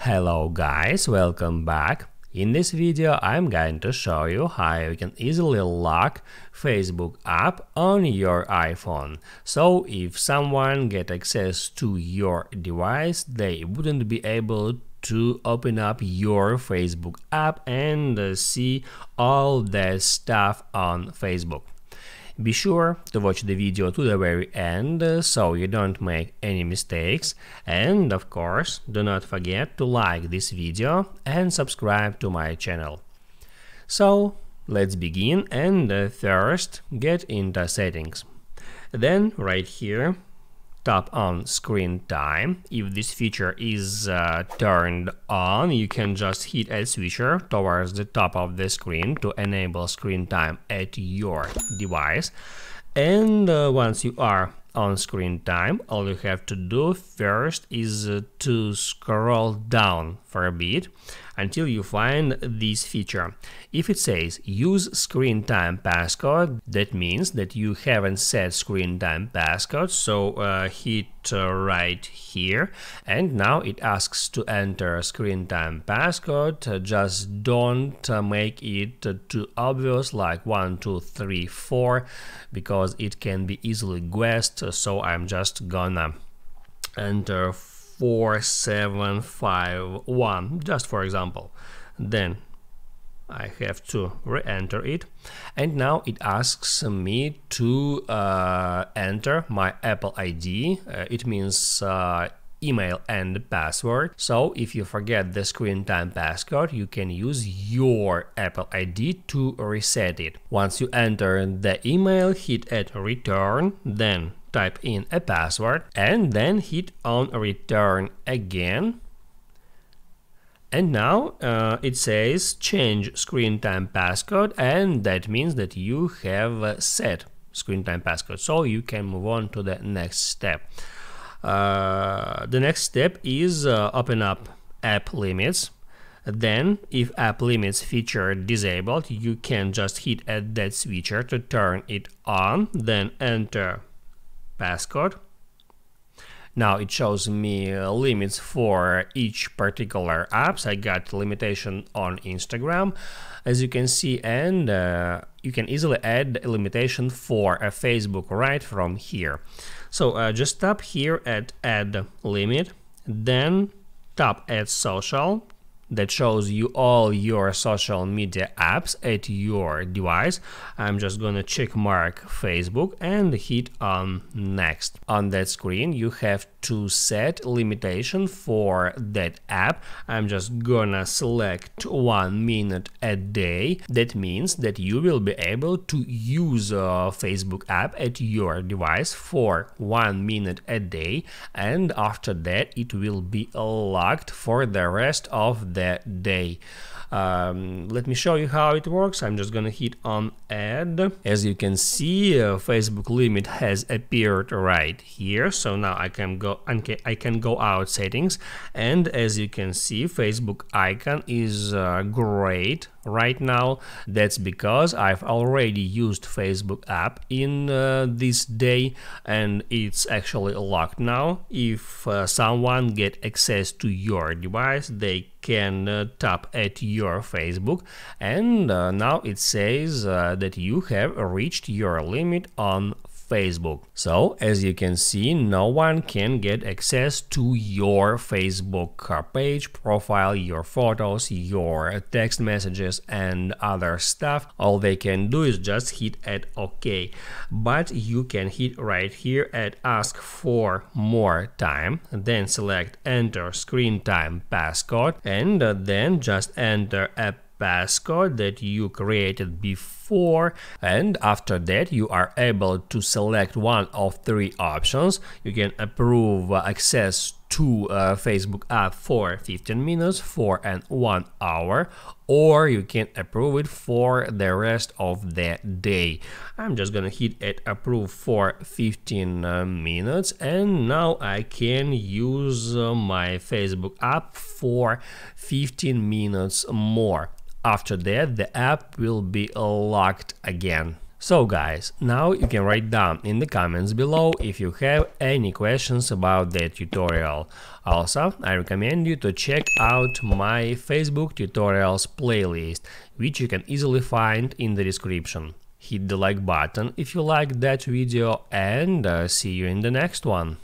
Hello guys, welcome back. In this video I'm going to show you how you can easily lock Facebook app on your iPhone. So if someone get access to your device, they wouldn't be able to open up your Facebook app and see all the stuff on Facebook. Be sure to watch the video to the very end so you don't make any mistakes, and of course do not forget to like this video and subscribe to my channel. So let's begin, and first get into settings. Then right here tap on screen time. If this feature is turned on, you can just hit a switcher towards the top of the screen to enable screen time at your device. And once you are on screen time, all you have to do first is to scroll down for a bit until you find this feature. If it says use screen time passcode, that means that you haven't set screen time passcode, so hit right here, and now it asks to enter screen time passcode. Just don't make it too obvious, like 1 2 3 4, because it can be easily guessed. So I'm just gonna enter 4751 just for example. Then I have to re-enter it, and now it asks me to enter my Apple ID. It means email and password. So if you forget the screen time passcode, you can use your Apple ID to reset it. Once you enter the email, hit at return, then type in a password and then hit on return again. And now it says change screen time passcode, and that means that you have set screen time passcode, so you can move on to the next step. The next step is open up app limits. Then if app limits feature disabled, you can just hit at that switcher to turn it on, then enter passcode. Now it shows me limits for each particular apps. I got limitation on Instagram, as you can see, and you can easily add a limitation for a Facebook right from here. So just tap here at add limit, then tap add social. That shows you all your social media apps at your device. I'm just gonna check mark Facebook and hit on next. On that screen you have to set limitation for that app. I'm just gonna select 1 minute a day. That means that you will be able to use a Facebook app at your device for 1 minute a day, and after that it will be locked for the rest of the day. Let me show you how it works. I'm just gonna hit on add. As you can see, Facebook limit has appeared right here. So now I can go out settings, and as you can see, Facebook icon is great right now. That's because I've already used Facebook app in this day, and it's actually locked now. If someone get access to your device, they can tap at your Facebook, and now it says that you have reached your limit on Facebook. So as you can see, no one can get access to your Facebook page, profile, your photos, your text messages and other stuff. All they can do is just hit at OK. But you can hit right here at ask for more time, then select enter screen time passcode, and then just enter a passcode that you created before, and after that you are able to select one of 3 options. You can approve access to Facebook app for 15 minutes, for 1 hour, or you can approve it for the rest of the day. I'm just gonna hit at approve for 15 minutes, and now I can use my Facebook app for 15 minutes more. After that, the app will be locked again. So guys, now you can write down in the comments below if you have any questions about that tutorial. Also, I recommend you to check out my Facebook tutorials playlist, which you can easily find in the description. Hit the like button if you liked that video, and see you in the next one.